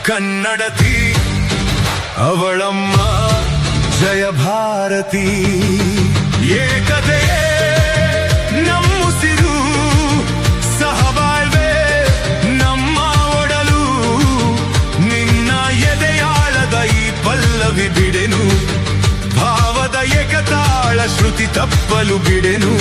ಕನ್ನಡತಿ ಅವಳಮ್ಮ ಜಯ ಭಾರತಿ ಏಕತೆಯೇ ನಮ್ಮುಸಿರು ಸಹಬಾಳ್ವೆ ನಮ್ಮ ಒಡಲು ನಿನ್ನ ಎದೆಯಾಳದ ಈ ಪಲ್ಲವಿ ಬಿಡೆನು ಭಾವದ ಏಕತಾಳ ಶ್ರುತಿ ತಪ್ಪಲು ಬಿಡೆನು